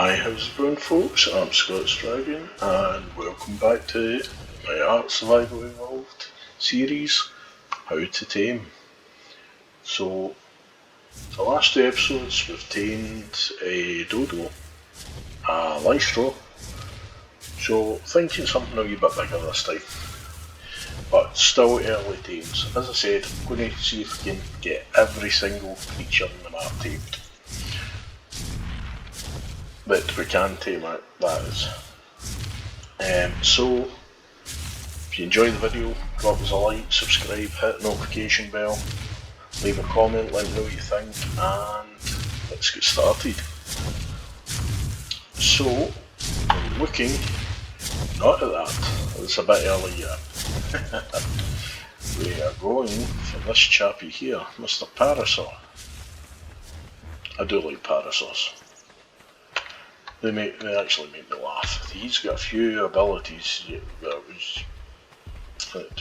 Hi, how's it going folks? I'm Scott's Dragon and welcome back to my Art Survival Evolved series, How to Tame. So, the last two episodes we've tamed a dodo, a lystro, so thinking something a wee bit bigger this time. But still early tames. As I said, I'm going to see if we can get every single creature in the map tamed. That we can tame it, that is. So, if you enjoy the video, drop us a like, subscribe, hit the notification bell, leave a comment, let me know what you think, and let's get started. So, I'm looking, not at that, it's a bit early yet. We are going for this chappie here, Mr. Parasaur. I do like parasaurs. They actually make me laugh. He's got a few abilities that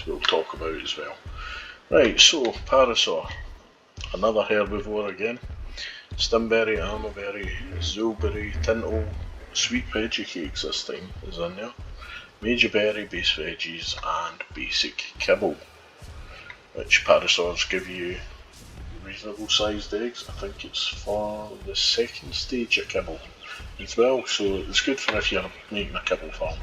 we'll talk about as well. Right, so Parasaur, another herbivore again. Stimberry, Amaberry, Zoolberry, Tintle, sweet veggie cakes this time is in there. Major berry, base veggies, and basic kibble, which Parasaurs give you reasonable sized eggs. I think it's for the second stage of kibble as well, so it's good for if you're making a kibble farm.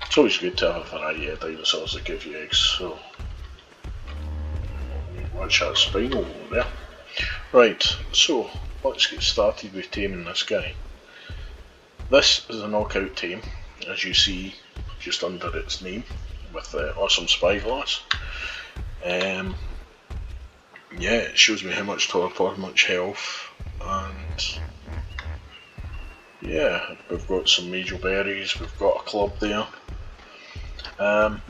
It's always good to have a variety of dinosaurs that give you eggs, so watch that spinal over there. Right, so let's get started with taming this guy. This is a knockout tame, as you see just under its name, with the awesome spyglass. Yeah, it shows me how much torpor, much health, and yeah, we've got some major berries, we've got a club there.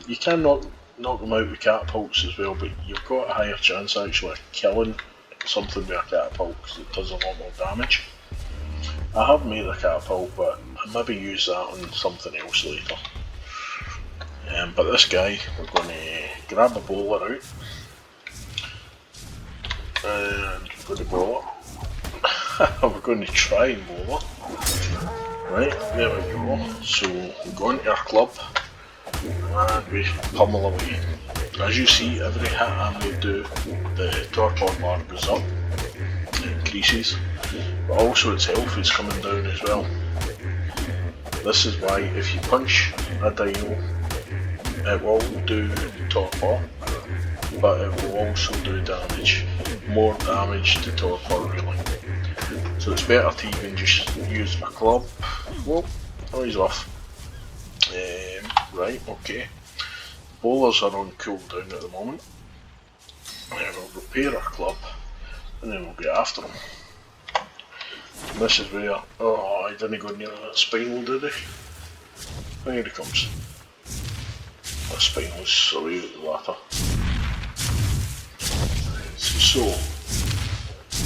You can knock them out with catapults as well, but you've got a higher chance actually of killing something with a catapult because it does a lot more damage. I have made a catapult, but I'll maybe use that on something else later. But this guy, we're going to grab a bowler out, and we're going to bowl it. We're going to try and bowl it. Right, there we go. So we go into our club and we pummel away. As you see, every hit I may do, the torpor bar goes up, it increases, but also its health is coming down as well. This is why if you punch a dino, it will do torpor, but it will also do damage, more damage to torpor really. So it's better to even just use a club. Whoa, oh he's off. Right, okay. Bowlers are on cooldown at the moment. We'll repair our club and then we'll get after them. And this is where, oh, I didn't go near that spinal, did I? Oh, here he comes. That spinal's away with the latter. So,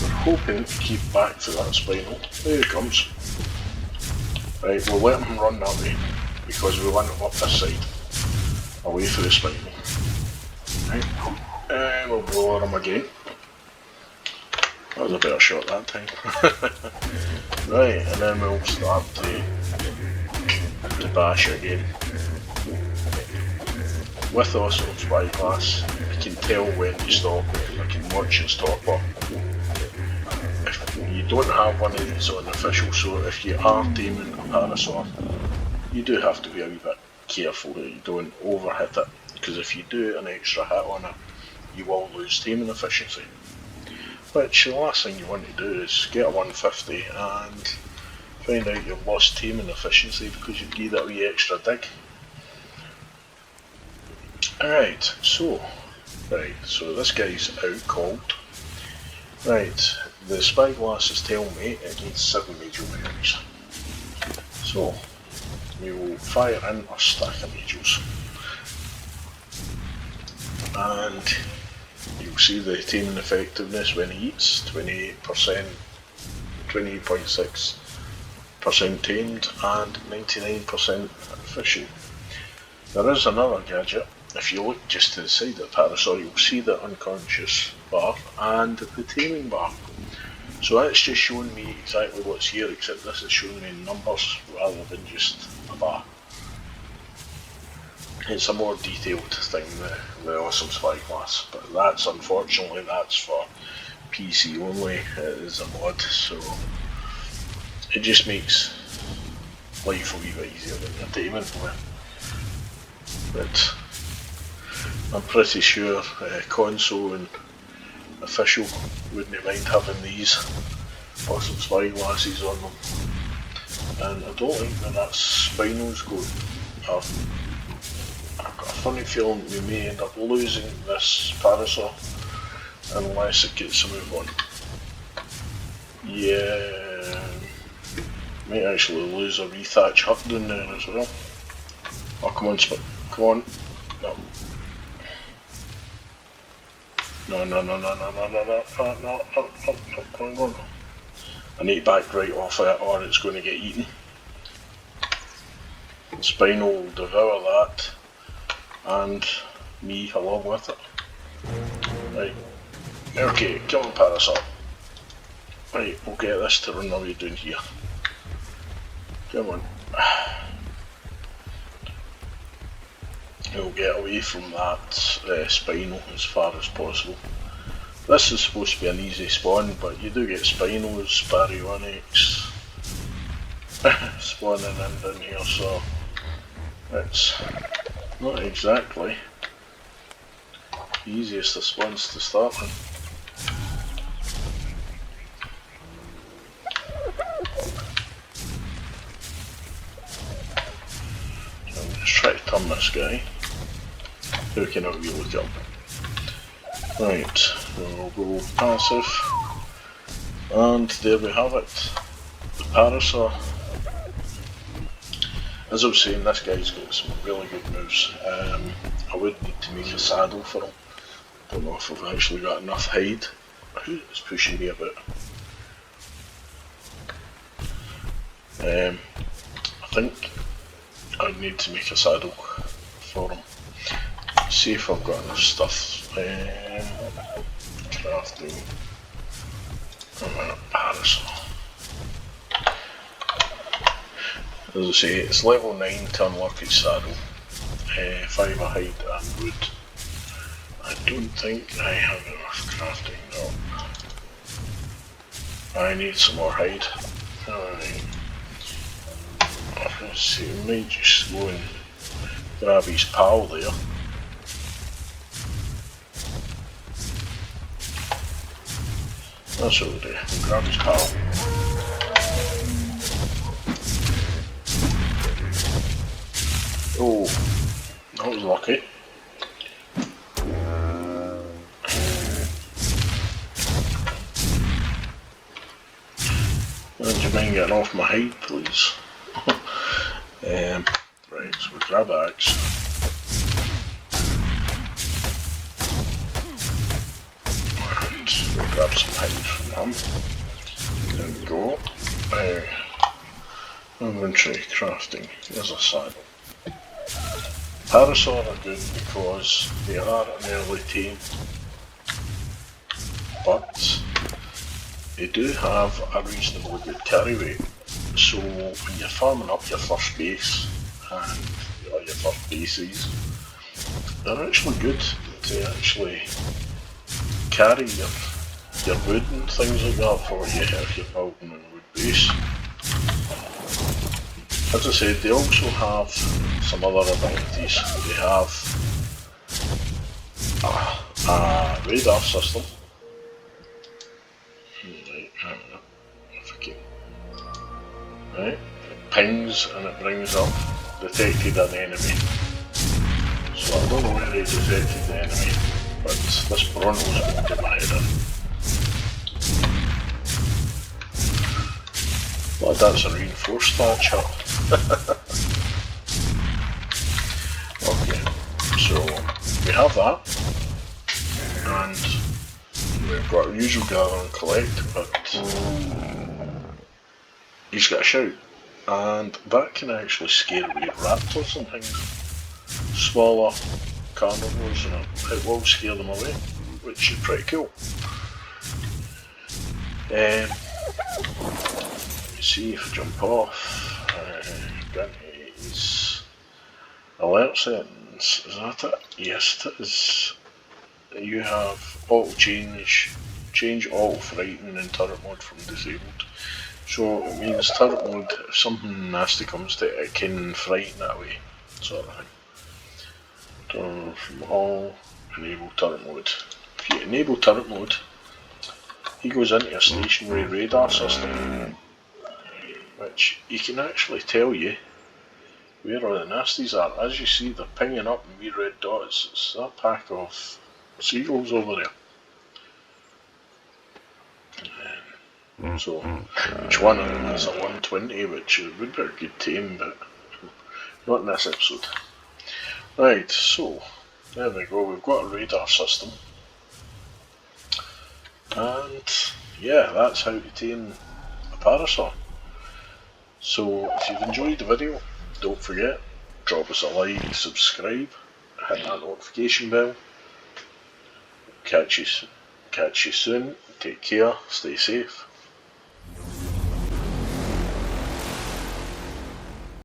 we're hoping to keep back to that spinal. There he comes. Right, we'll let him run that way because we want him up this side, away from the spinal. Right, and we'll blow him again. That was a better shot that time. Right, and then we'll start to bash again. With awesome spyglass, I can tell when to stop. I can watch its torpor. If you don't have one of these on official, so if you are taming a parasaur, you do have to be a wee bit careful that you don't overhit it, because if you do an extra hit on it, you will lose taming efficiency. Which the last thing you want to do is get a 150 and find out you've lost taming efficiency because you've given that wee extra dig. Alright, so this guy's out cold. Right, the spyglass is telling me it needs 7 major berries. So, we will fire in our stack of majors. And you'll see the taming effectiveness when he eats, 28%, 28.6% tamed and 99% efficient. There is another gadget. If you look just to the side of the parasaur, you'll see the unconscious bar and the taming bar. So that's just showing me exactly what's here, except this is showing me numbers rather than just a bar. It's a more detailed thing, the awesome spyglass, but that's unfortunately that's for PC only. It is a mod, so it just makes life a wee bit easier when you're taming. But I'm pretty sure console and official wouldn't mind having these awesome spyglasses on them. And I don't think that Spinal's got. I've got a funny feeling we may end up losing this Parasaur unless it gets a move on. Yeah, might actually lose a wee thatch hut down there as well. Oh, come on, come on. No. No. I need to back right off it or it's going to get eaten. Spinal will devour that and me along with it. Right. Okay, come on Parasaur. Right, we'll get this to run away down here. Come on. We'll get away from that Spinal as far as possible. This is supposed to be an easy spawn, but you do get Spinos, Baryonyx spawning in down here, so it's not exactly the easiest of spawns to start with. So I'm just trying to turn this guy. Who can I really kill? Right, so we'll go passive, and there we have it, the Parasaur. As I was saying, this guy's got some really good moves. I would need to make a saddle for him. Don't know if I've actually got enough hide. It's pushing me a bit. I think I need to make a saddle for him. See if I've got enough stuff. Crafting. Parasaur. As I say, it's level 9 to unlock its saddle. 5 a hide and wood. I don't think I have enough crafting, no. I need some more hide. Alright. Let's see, we might just go and grab his pal there. That's what we'll do. We'll grab his pal. Oh, that was lucky. Would you mind getting off my hide, please? Right, so we'll grab the axe. And we'll grab some hide from him. There we go. Inventory crafting. There's a saddle. Parasaur are good because they are an early tame, but they do have a reasonably good carry weight. So when you're farming up your first base and your first bases, they're actually good to actually carry your wood and things like that for you if you're building a wood base. As I said, they also have some other abilities. They have a radar system. Right, it pings and it brings up detected an enemy. So I don't know where they detected the enemy, but this Bronto's going to get my head in. Well, that's a reinforced thatch hut. Okay, so we have that, and we've got our usual gather and collect, but he's got a shout, and that can actually scare away raptors and things. Smaller carnivores, and it will scare them away, which is pretty cool. Let me see if I jump off. Guys, alert settings. Is that it? Yes, it is. You have auto change auto frighten in turret mode from disabled. So it means turret mode, if something nasty comes to it, it can frighten it away, sort of thing. So from all, enable turret mode. If you enable turret mode, he goes into a stationary radar system, which he can actually tell you where all the nasties are. As you see, they're pinging up in wee red dots. It's that pack of seagulls over there. So each one of them is a 120, which would be a good tame, but not in this episode. Right, so there we go, we've got a radar system. And yeah, that's how to tame a parasaur. So if you've enjoyed the video, don't forget, drop us a like, subscribe, hit that notification bell. Catch you soon, take care, stay safe.